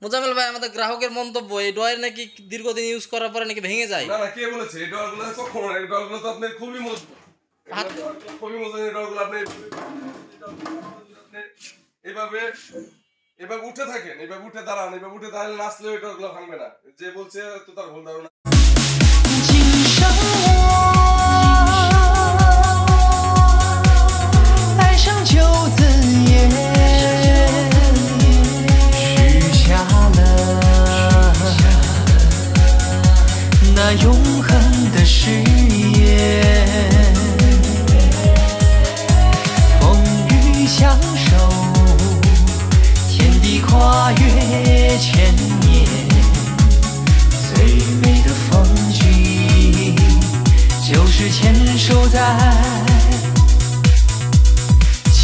মোজাম্মেল ভাই, আমাদের গ্রাহকের মন্তব্য এই ড্রয়ার নাকি দীর্ঘদিন ইউজ করার পরে নাকি ভেঙে যায়। না না, কে বলেছে? এই ডরগুলো কখনো না, এই ডরগুলো তো আপনার খুবই মজবুত। হাত খুবই মজবুত এই ডরগুলো। আপনি এভাবে এভাবে উঠে থাকেন, এভাবে উঠে দাঁড়ান, এভাবে উঠে দাঁড়ালে নাচলেও এই ডরগুলো ভাঙবে না। যে বলছে তো তার ভুল ধারণা।爱上九字眼，许下了那永恒的誓言，风雨相守，天地跨越千年，最美的风景就是牵手在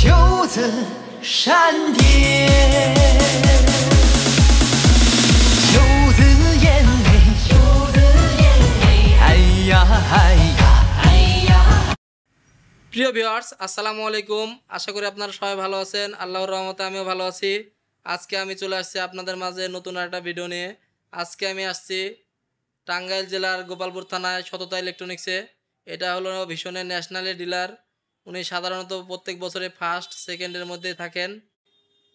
九字山巅，九字眼泪，九字眼泪，哎呀哎呀哎呀。 প্রিয় ভিউয়ার্স, আসসালামু আলাইকুম। আশা করি আপনারা সবাই ভালো আছেন। আল্লাহর রহমতে আমিও ভালো আছি। আজকে আমি চলে আসছি আপনাদের মাঝে নতুন একটা ভিডিও নিয়ে। আজকে আমি আসছি টাঙ্গাইল জেলার গোপালপুর থানায় সততা ইলেকট্রনিক্সে। এটা হলো ভীষণের ন্যাশনালের ডিলার। উনি সাধারণত প্রত্যেক বছরে ফার্স্ট সেকেন্ডের মধ্যে থাকেন।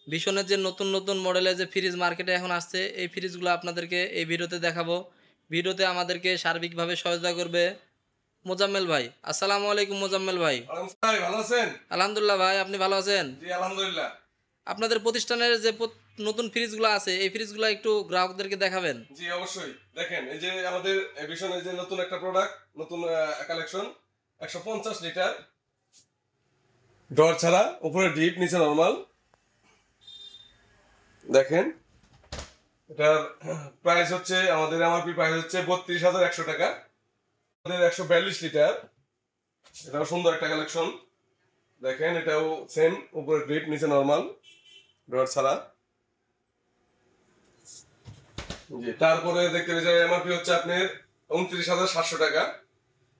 ভীষণের যে নতুন নতুন মডেলের যে ফ্রিজ মার্কেটে এখন আসছে, এই ফ্রিজগুলো আপনাদেরকে এই ভিডিওতে দেখাবো। ভিডিওতে আমাদেরকে সার্বিকভাবে সহায়তা করবে মোজাম্মেল ভাই। আসসালামু আলাইকুম মোজাম্মেল ভাই। ভাই ভালো আছেন? আলহামদুলিল্লাহ ভাই, আপনি ভালো আছেন? জি আলহামদুলিল্লাহ। আপনাদের প্রতিষ্ঠানের যে নতুন ফ্রিজগুলো আছে, এই ফ্রিজগুলো একটু গ্রাহকদেরকে দেখাবেন। জি অবশ্যই। দেখেন এই যে আমাদের ভীষণের যে নতুন একটা প্রোডাক্ট, নতুন কালেকশন, 150 লিটার ডর ছাড়া, উপরে ডিপ নিচে নরমাল। দেখেন এটার প্রাইস হচ্ছে, আমাদের এমআরপি প্রাইস হচ্ছে 32,100 টাকা। আমাদের 142 লিটার, এটাও সুন্দর একটা কালেকশন। দেখেন এটাও সেম, উপরে ডিপ নিচে নরমাল, ডর ছাড়া। জি, তারপরে দেখতে পাচ্ছেন এমআরপি হচ্ছে আপনার 29,700 টাকা।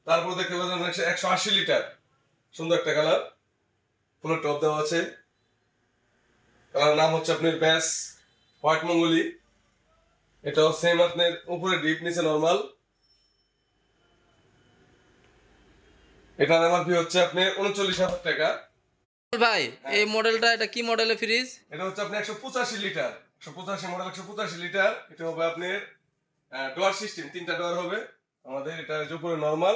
তারপর দেখতে পাচ্ছেন 180 লিটার, সুন্দর একটা কালার, ফুলের টপ দেওয়া আছে। কালার নাম হচ্ছে আপনার ব্যাস হোয়াইট মঙ্গলি। এটাও সেম, আপনার উপরে ডিপ নিচে নরমাল। এটার এমআরপি হচ্ছে আপনার 39,000 টাকা। ভাই, এই মডেলটা এটা কি মডেলের ফ্রিজ? এটা হচ্ছে আপনার 185 লিটার, 185 মডেল, 185 লিটার। এটা হবে আপনার ডোয়ার সিস্টেম, 3টা ডোয়ার হবে আমাদের। এটা উপরে নরমাল,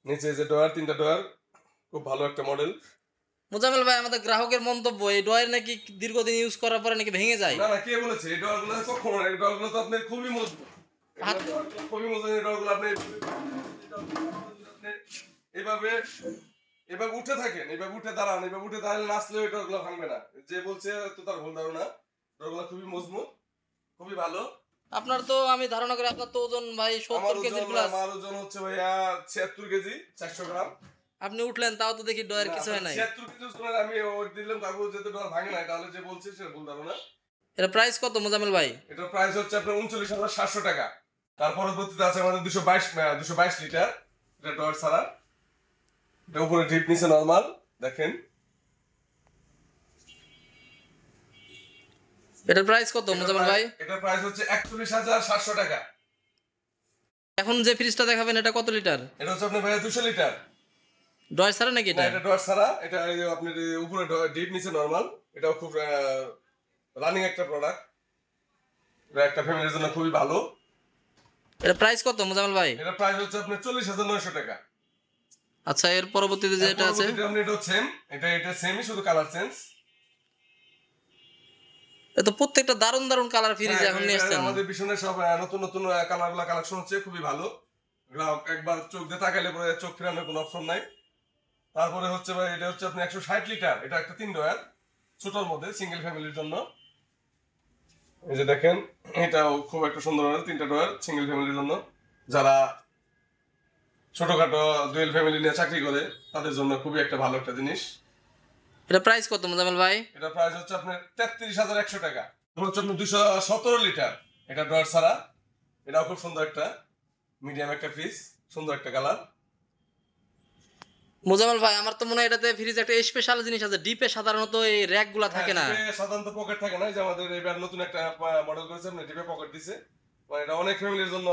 নিচে যে ডোয়ার, 3টা ডোয়ার। খুব ভালো একটা মডেল। মোজাম্মেল ভাই, আমাদের গ্রাহকের মন্তব্য এই ড্রয়ার নাকি দীর্ঘদিন ইউজ করার পরে নাকি ভেঙে যায়। না না, কে বলেছে? এই ডোয়ারগুলো কখনো না, এই ডোয়ারগুলো তো আপনার খুবই মজবুত। হাত খুবই মজবুত এই ডোয়ারগুলো। আপনি এভাবে এভাবে উঠে থাকেন, এভাবে উঠে দাঁড়ান, এভাবে উঠে দাঁড়ালে নাচলেও এই ডোয়ারগুলো ভাঙবে না। যে বলছে তো তার ভুল ধারণা। ডোয়ারগুলো খুবই মজবুত, খুবই ভালো। আপনার তো আমি ধারণা করি আপনার তো ওজন ভাই 70 কেজির প্লাস। আমার ওজন হচ্ছে ভাইয়া 76 কেজি 400 গ্রাম। আপনি উঠলেন তাও তো দেখি ড্রয়ার কিছু হয় নাই। 76 কেজি ওজনের আমি ওর দিলাম, কাকু যেহেতু ডোয়ার ভাঙে নাই, তাহলে যে বলছে সে ভুল ধারণা। এটা প্রাইস কত মোজাম্মেল ভাই? এটার প্রাইস হচ্ছে আপনার 39,700 টাকা। তার পরবর্তীতে আছে আমাদের 222 লিটার, এটা ডোয়ার ছাড়া। এটা উপরে ডিপ নিচে নরমাল। দেখেন এটার প্রাইস কত মোজাম্মেল ভাই? এটার প্রাইস হচ্ছে 41,700 টাকা। এখন যে ফ্রিজটা দেখাবেন এটা কত লিটার? এটা হচ্ছে আপনার ভাইয়া 200 লিটার। ড্রয়ার ছাড়া নাকি না, এটা? এটা ডোয়ার ছাড়া। এটা এই যে আপনার উপরে ডিপ নিচে নরমাল। এটাও খুব রানিং একটা প্রোডাক্ট। এটা একটা ফ্যামিলির জন্য খুবই ভালো। এটা প্রাইস কত মোজাম্মেল ভাই? এটা প্রাইস হচ্ছে আপনার 40,900 টাকা। আচ্ছা, এর পরবর্তীতে যেটা আছে এটা সেম, এটা সেমই, শুধু কালার চেঞ্জ। এটা তো প্রত্যেকটা দারুণ দারুণ কালার ফ্রিজ এখন নিয়ে আসছেন। আমাদের ভীষণের সব নতুন নতুন কালারগুলো কালেকশন হচ্ছে, খুবই ভালো। গ্রাহক একবার চোখ দিয়ে তাকাইলে পরে চোখ ফেরানোর কোনো অপশন নাই। তারপরে হচ্ছে ভাই, এটা হচ্ছে আপনি 160 লিটার, এটা একটা 3 ডয়ার, ছোটর মধ্যে সিঙ্গেল ফ্যামিলির জন্য। এই যে দেখেন, এটাও খুব একটা সুন্দর, 3টা ডয়ার সিঙ্গেল ফ্যামিলির জন্য। যারা ছোটখাটো ডুয়েল ফ্যামিলি নিয়ে চাকরি করে তাদের জন্য খুবই একটা ভালো একটা জিনিস। এটা প্রাইস কত মোজাম্মেল ভাই? এটা প্রাইস হচ্ছে আপনার 33,100 টাকা। হচ্ছে আপনার 217 লিটার, এটা ডয়ার ছাড়া। এটাও খুব সুন্দর একটা মিডিয়াম একটা ফ্রিজ, সুন্দর একটা কালার। মোজাম্মেল ভাই আমার তো মনে হয় এটাতে ফ্রিজ একটা স্পেশাল জিনিস আছে, ডিপে সাধারণত এই র্যাক গুলা থাকে না। ডিপে সাধারণত পকেট থাকে না, যে আমাদের এবার নতুন একটা মডেল করেছে আপনি ডিপে পকেট দিছে, মানে এটা অনেক ফ্যামিলির জন্য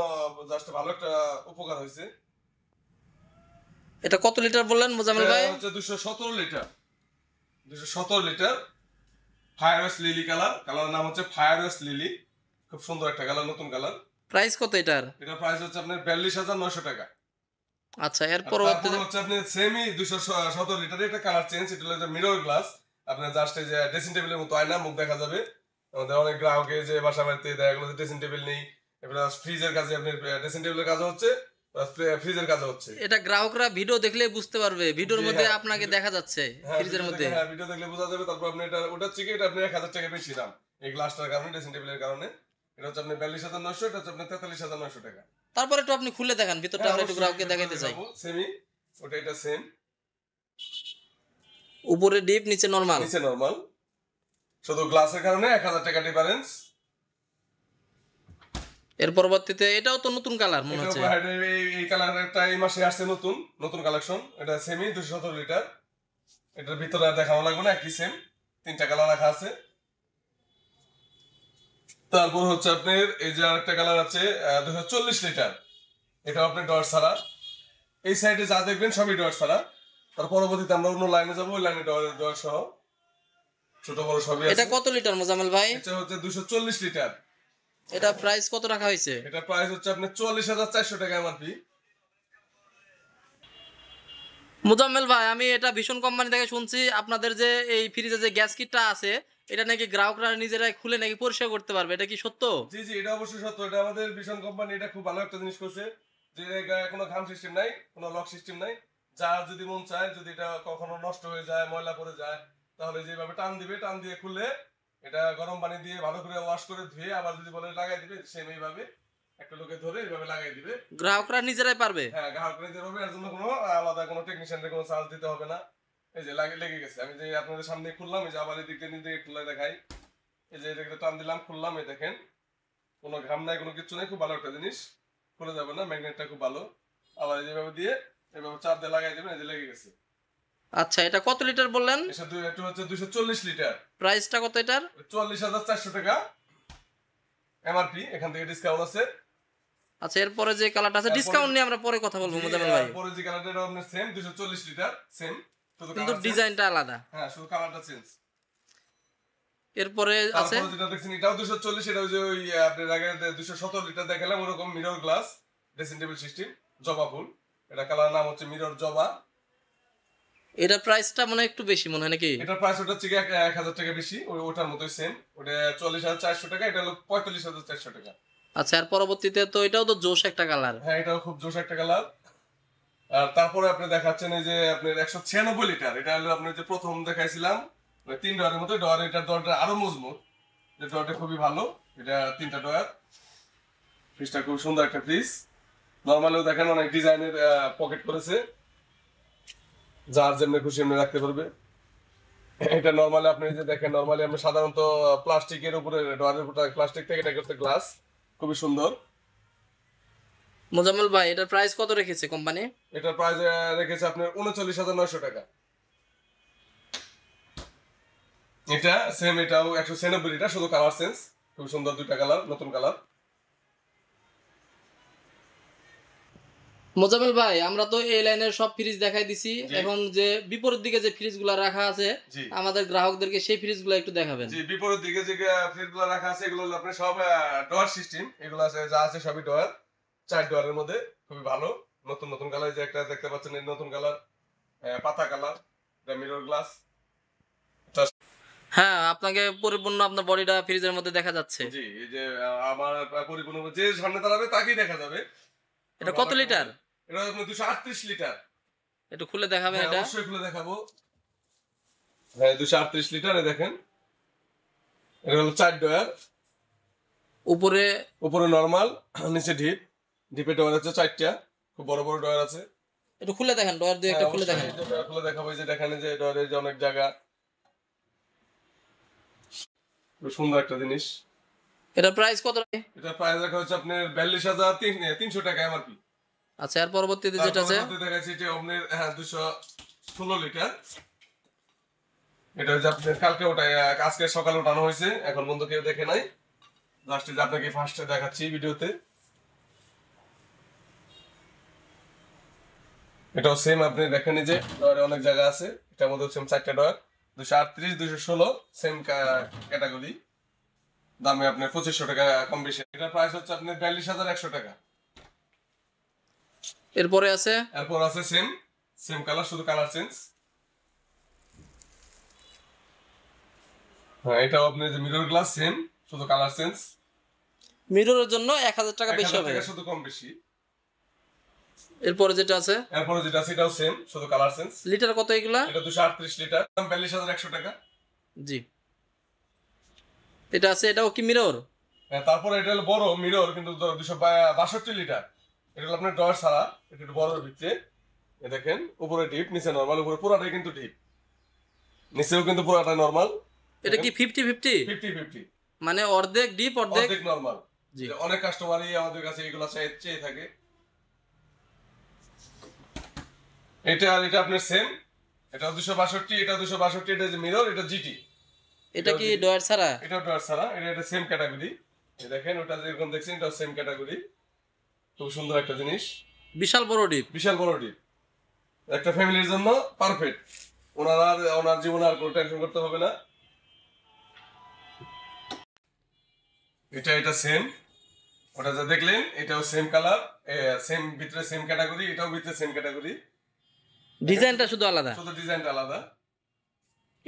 জাস্ট ভালো একটা উপকার হয়েছে। এটা কত লিটার বললেন মোজাম্মেল ভাই? এটা হচ্ছে 217 লিটার, 217 লিটার ফায়ারওয়েস লিলি কালার, কালারের নাম হচ্ছে ফায়ারওয়েস লিলি, খুব সুন্দর একটা কালার, নতুন কালার। প্রাইস কত এটার? এটা প্রাইস হচ্ছে আপনার 42,900 টাকা। আচ্ছা, এর তারপর পরবর্তীতে হচ্ছে আপনি সেমি 217 লিটারের একটা কালার চেঞ্জ, এটা হলো মিরর গ্লাস, আপনার জাস্ট এই যে ড্রেসিং টেবিলের মতো আয়না, মুখ দেখা যাবে। আমাদের অনেক গ্রাহকে যে বাসা বাড়িতে দেখা গেলো ড্রেসিং টেবিল নেই, এবার ফ্রিজের কাজে আপনি ড্রেসিং টেবিলের কাজও হচ্ছে, ফ্রিজের কাজও হচ্ছে। এটা গ্রাহকরা ভিডিও দেখলে বুঝতে পারবে, ভিডিওর জি, মধ্যে হ্যাঁ, আপনাকে দেখা যাচ্ছে ফ্রিজের মধ্যে। হ্যাঁ ভিডিও দেখলে বোঝা যাবে। তারপর আপনি এটা ওটা হচ্ছে কি, এটা আপনি 1,000 টাকা বেশি দাম এই গ্লাসটার কারণে, ড্রেসিং টেবিলের কারণে। এটা হচ্ছে আপনি 42,900, এটা হচ্ছে আপনার 43,900 টাকা। তারপর একটু আপনি খুলে দেখান ভিতরটা, আমরা একটু গ্রাহককে দেখাইতে চাই। সেমি, ওটা এটা সেম, উপরে ডিপ নিচে নরমাল। নিচে নরমাল, শুধু গ্লাসের কারণে 1,000 টাকা ডিফারেন্স। এর পরবর্তীতে এটাও তো নতুন কালার মনে হচ্ছে। এই কালারটা এই মাসে আসছে নতুন নতুন কালেকশন, এটা সেমি 217 লিটার। এটার ভিতরে আর দেখানো লাগবে না, একই সেম, 3টা কালার রাখা আছে। তারপর হচ্ছে আপনার এই যে আরেকটা কালার আছে 240 লিটার, এটা আপনার ডট ছাড়া, এই সাইডে যা দেখবেন সবই ডট ছাড়া। তার পরবর্তীতে আমরা অন্য লাইনে যাবো, ওই লাইনে ডট সহ ছোট বড় সবই আছে। এটা কত লিটার মোজাম্মেল ভাই? এটা হচ্ছে 240 লিটার। এটা প্রাইস কত রাখা হয়েছে? এটা প্রাইস হচ্ছে আপনার 44,400 টাকা এমআরপি। মোজাম্মেল ভাই আমি এটা ভীষণ কোম্পানি থেকে শুনছি আপনাদের যে এই ফ্রিজে যে গ্যাস কিটটা আছে এটা নাকি গ্রাহকরা নিজেরাই খুলে নাকি পরিষ্কার করতে পারবে, এটা কি সত্য? জি জি, এটা অবশ্যই সত্য। এটা আমাদের ভীষণ কোম্পানি, এটা খুব ভালো একটা জিনিস করছে, যে গায়ে কোনো ঘাম সিস্টেম নাই, কোনো লক সিস্টেম নাই। যার যদি মন চায়, যদি এটা কখনো নষ্ট হয়ে যায়, ময়লা পড়ে যায়, তাহলে যেভাবে টান দিবে, টান দিয়ে খুলে এটা গরম পানি দিয়ে ভালো করে ওয়াশ করে ধুয়ে আবার যদি বলে লাগাই দিবে, সেম এইভাবে একটা লোকে ধরে এইভাবে লাগাই দিবে। গ্রাহকরা নিজেরাই পারবে? হ্যাঁ, গ্রাহক যেভাবে, এর জন্য কোনো আলাদা কোনো টেকনিশিয়ানের কোনো চার্জ দিতে হবে না। এই যে লেগে গেছে, আমি যে আপনাদের সামনে খুললাম, এই যে আবার এদিকে নিজে খুলে দেখাই, এই যে এদিকে টান দিলাম, খুললাম, এই দেখেন কোনো ঘাম নাই, কোনো কিছু নাই, খুব ভালো একটা জিনিস, খুলে যাবে না, ম্যাগনেটটা খুব ভালো। আবার যেভাবে দিয়ে এভাবে চাপ দিয়ে লাগাই দেবেন, এই যে লেগে গেছে। আচ্ছা, এটা কত লিটার বললেন? এটা হচ্ছে 240 লিটার। প্রাইসটা কত এটার? 44,400 টাকা এমআরপি, এখান থেকে ডিসকাউন্ট আছে। আচ্ছা, এরপরে যে কালারটা আছে ডিসকাউন্ট নিয়ে আমরা পরে কথা বলবো মোজাম্মেল ভাই, পরে যে কালারটা, এটা আপনার সেম 240 লিটার, সেম, শুধু কিন্তু কালার ডিজাইনটা আলাদা। হ্যাঁ, শুধু কালারটা চেঞ্জ। এরপরে আছে তারপরে যেটা দেখছেন এটাও 240, এটা ওই যে ওই আপনার আগে 217 লিটার দেখালাম, ওরকম mirror glass dressing table system, জবা ফুল, এটা কালার নাম হচ্ছে মিরর জবা। এটা প্রাইসটা মনে হয় একটু বেশি মনে হয় নাকি? এটার প্রাইস ওটা হচ্ছে 1,000 টাকা বেশি, ওটার মতোই সেম, ওটা 44,400 টাকা, এটা হলো 45,400 টাকা। আচ্ছা, আর পরবর্তীতে তো এটাও তো জোশ একটা কালার। হ্যাঁ, এটাও খুব জোশ একটা কালার। আর তারপরে আপনি দেখাচ্ছেন এই যে আপনার 196 লিটার, এটা হলো আপনার যে প্রথম দেখাইছিলাম 3 ডয়ারের মতো, ডয়ার, এটার ডয়ারটা আরো মজবুত, এটা ডয়ারটা খুবই ভালো, এটা 3টা ডয়ার। ফ্রিজটা খুব সুন্দর একটা ফ্রিজ, নরমালিও দেখেন অনেক ডিজাইনের পকেট করেছে, যার যেমনি খুশি এমনি রাখতে পারবে। এটা নরমালি আপনি যে দেখেন, নরমালি আমরা সাধারণত প্লাস্টিকের উপরে, ডয়ারের উপরে প্লাস্টিক থেকে, এটা করতে গ্লাস, খুবই সুন্দর। মোজাম্মেল ভাই এটার প্রাইস কত রেখেছে কোম্পানি? এটার প্রাইস রেখেছে আপনার 39,900 টাকা। এটা সেম, এটাও 196 লিটার, শুধু কালার চেঞ্জ, খুব সুন্দর 2টা কালার, নতুন কালার। মোজাম্মেল ভাই আমরা তো এই লাইনের সব ফ্রিজ দেখাই দিছি, এখন যে বিপরীত দিকে যে ফ্রিজ গুলা রাখা আছে জি আমাদের গ্রাহকদেরকে সেই ফ্রিজ গুলা একটু দেখাবেন। জি, বিপরীত দিকে যে ফ্রিজগুলো রাখা আছে, এগুলো হলো আপনার সব ডোয়ার সিস্টেম, এগুলো আছে যা আছে সবই ডোয়ার, 4 ডোয়ারের মধ্যে, খুবই ভালো, নতুন নতুন কালার, যে একটা দেখতে পাচ্ছেন এই নতুন কালার, পাতা কালার, এটা মিরর গ্লাস। হ্যাঁ, আপনাকে পরিপূর্ণ আপনার বডিটা ফ্রিজের মধ্যে দেখা যাচ্ছে। জি, এই যে আমার পরিপূর্ণ যে সামনে দাঁড়াবে তাকেই দেখা যাবে। এটা কত লিটার? এটা আপনার 238 লিটার। একটু খুলে দেখাবেন হ্যাঁ, এটা? অবশ্যই খুলে দেখাবো। হ্যাঁ, 238 লিটার, দেখেন এটা হলো 4 ডয়ার, উপরে উপরে নরমাল, নিচে ডিপ, ডিপে ডয়ার আছে 4টা, খুব বড় বড় ডয়ার আছে। একটু খুলে দেখেন, ডয়ার দিয়ে একটা খুলে দেখেন। খুলে দেখাবো, এই যে দেখেন, যে ডয়ারের যে অনেক জায়গা, খুব সুন্দর একটা জিনিস। এটা প্রাইস কত? এটা প্রাইস রাখা হচ্ছে আপনার 42,300 টাকা এমআরপি। আচ্ছা, এর পরবর্তীতে যেটা আছে তারপরে দেখাচ্ছি এটা আপনার 216 লিটার। এটা হচ্ছে আপনার কালকে ওটাই আজকে সকালে উঠানো হয়েছে, এখন পর্যন্ত কেউ দেখে নাই, জাস্ট যে আপনাকে ফার্স্টে দেখাচ্ছি ভিডিওতে। এটাও সেম আপনি দেখেন যে ডয়ারে অনেক জায়গা আছে, এটার মধ্যে সেম 4টা ডয়ার, 238 216 সেম ক্যাটাগরি, দামে আপনার 2500 টাকা কম বেশি। এটার প্রাইস হচ্ছে আপনার 42100 টাকা। এরপরে আছে এরপর আছে সেম সেম কালার, শুধু কালার চেঞ্জ। হ্যাঁ, এটাও আপনার যে মিরর গ্লাস সেম, শুধু কালার চেঞ্জ, মিররের জন্য 1000 টাকা বেশি 1000 হবে। টাকা শুধু কম বেশি। এরপরে যেটা আছে এরপরে যেটা আছে এটাও সেম, শুধু কালার চেঞ্জ। লিটার কত এগুলা? এটা 238 লিটার, দাম 42100 টাকা। জি, এটা আছে, এটাও কি মিরর? হ্যাঁ, তারপরে এটা হলো বড় মিরর, কিন্তু 262 লিটার। এটা হলো আপনার ডয়ার ছাড়া, এটা একটু বড় ভিতরে। এ দেখেন উপরে ডিপ, নিচে নরমাল, উপরে পুরাটাই কিন্তু ডিপ, নিচেও কিন্তু পুরাটাই নরমাল। এটা কি 50-50? 50-50, মানে অর্ধেক ডিপ অর্ধেক। অর্ধেক নরমাল। জি। অনেক কাস্টমারই আমাদের কাছে এগুলো চেয়ে থাকে। এটা আর এটা আপনার সেম, এটা 262, এটা 262, এটা যে মিরর, এটা জিটি। এটা কি ডয়ার ছাড়া? এটা ডয়ার ছাড়া, এটা সেম ক্যাটাগরি। দেখেন ওটা যেরকম দেখছেন এটাও সেম ক্যাটাগরি, খুব সুন্দর একটা জিনিস, বিশাল বড় ডিপ। বিশাল বড় ডিপ, একটা ফ্যামিলির জন্য পারফেক্ট। ওনার জীবনে আর কোনো টেনশন করতে হবে না। এটা সেম, ওটা যা দেখলেন এটাও সেম কালার, সেম ভিতরে সেম ক্যাটাগরি, এটাও ভিতরে সেম ক্যাটাগরি, ডিজাইনটা শুধু আলাদা। শুধু ডিজাইনটা আলাদা।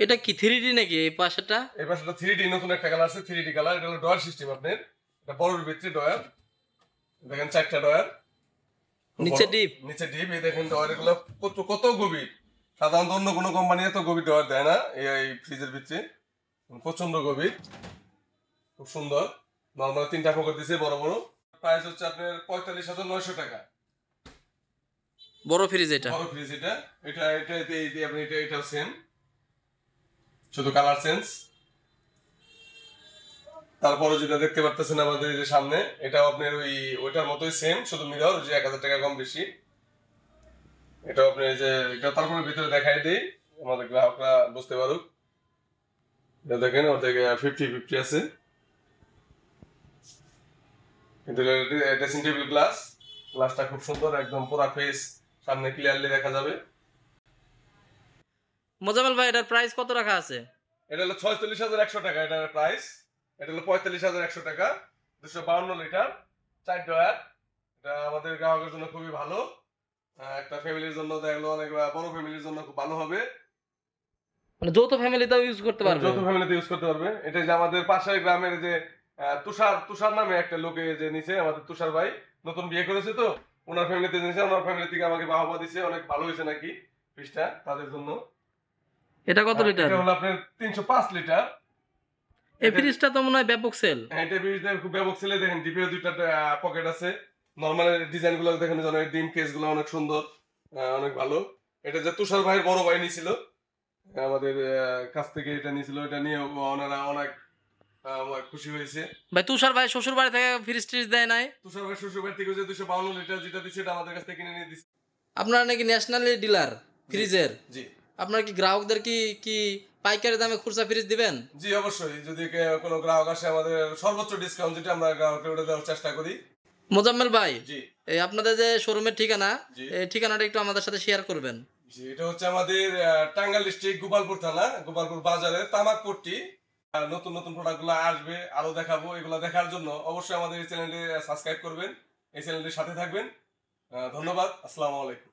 এটা কি 3D নাকি এই পাশেটা? এই পাশটা 3D, নতুন একটা কালার আছে 3D কালার। এটা হলো ডয়ার সিস্টেম আপনার, এটা বড়র ভিতরে ডয়ার, দেখেন 4টা ডয়ার, নিচে ডিপ। নিচে ডিপ। এই দেখেন ডয়ার গুলো কত গভীর, সাধারণত অন্য কোনো কোম্পানি এত গভীর ডয়ার দেয় না এই ফ্রিজের ভিতরে, প্রচন্ড গভীর, খুব সুন্দর। নর্মাল 3টা পকেট দিছে বড় বড়। প্রাইস হচ্ছে আপনার 45900 টাকা। বড় ফ্রিজ এটা। বড় ফ্রিজ এটা, আপনি এটাও সেম, শুধু কালার চেঞ্জ। তারপরে যেটা দেখতে পারতেছেন আমাদের এই যে সামনে, এটাও আপনার ওইটার মতোই সেম, শুধু মিরর, যে 1000 টাকা কম বেশি। এটাও আপনি এই যে এটা তারপরে ভিতরে দেখাই দেই আমাদের গ্রাহকরা বুঝতে পারুক। এটা দেখেন ওর থেকে 50-50 আছে, কিন্তু ড্রেসিং টেবিল গ্লাসটা খুব সুন্দর, একদম পুরো ফেস সামনে ক্লিয়ারলি দেখা যাবে। মোজাম্মেল ভাই, এটার প্রাইস কত রাখা আছে? এটা হলো 46100 টাকা এটার প্রাইস। এটা হলো 45100 টাকা, 252 লিটার, 4 ডয়ার। এটা আমাদের গ্রাহকের জন্য খুবই ভালো, একটা ফ্যামিলির জন্য দেখলো, অনেক বড় ফ্যামিলির জন্য খুব ভালো হবে, মানে যৌথ ফ্যামিলিতেও ইউজ করতে পারবে। যৌথ ফ্যামিলিতে ইউজ করতে পারবে। এটা যে আমাদের পাশের গ্রামের যে তুষার নামে একটা লোকে যে নিছে, আমাদের তুষার ভাই নতুন বিয়ে করেছে, তো ওনার ফ্যামিলিতে নিছে, ওনার ফ্যামিলি থেকে আমাকে বাহবা দিছে, অনেক ভালো হয়েছে নাকি ফ্রিজটা তাদের জন্য। এটা কত লিটার? এটা হলো আপনার 305 লিটার। এই ফ্রিজটা তো মনে হয় ব্যাপক সেল। হ্যাঁ, এটা ফ্রিজটা খুব ব্যাপক সেলে। দেখেন ডিপে 2টা পকেট আছে, নরমাল ডিজাইন গুলো দেখেন, ডিম কেস গুলো অনেক সুন্দর, অনেক ভালো। এটা যে তুষার ভাইয়ের বড় ভাই নিছিল আমাদের কাছ থেকে, এটা নিছিল, এটা নিয়ে ওনারা অনেক খুশি হয়েছে। ভাই তুষার ভাই শ্বশুর বাড়ি থেকে ফ্রিজ ট্রিজ দেয় নাই? তুষার ভাই শ্বশুর বাড়ি থেকে যে 252 লিটার যেটা দিচ্ছে, এটা আমাদের কাছ থেকে কিনে নিয়ে দিচ্ছে। আপনারা নাকি ন্যাশনালি ডিলার ফ্রিজের? জি। আপনারা কি গ্রাহকদের কি পাইকারি দামে খুচরা ফ্রিজ দিবেন? জি অবশ্যই, যদি কোনো গ্রাহক আসে আমাদের সর্বোচ্চ ডিসকাউন্ট যেটা আমরা গ্রাহককে ওটা দেওয়ার চেষ্টা করি। মোজাম্মেল ভাই, জি। এই আপনাদের যে শোরুমের ঠিকানা, জি। এই ঠিকানাটা একটু আমাদের সাথে শেয়ার করবেন। জি, এটা হচ্ছে আমাদের টাঙ্গাইল ডিস্ট্রিক্ট গোপালপুর থানা, গোপালপুর বাজারে তামাকপট্টি। নতুন নতুন প্রোডাক্টগুলো আসবে, আরো দেখাবো। এগুলো দেখার জন্য অবশ্যই আমাদের এই চ্যানেলটি সাবস্ক্রাইব করবেন, এই চ্যানেলটির সাথে থাকবেন। ধন্যবাদ, আসসালামু আলাইকুম।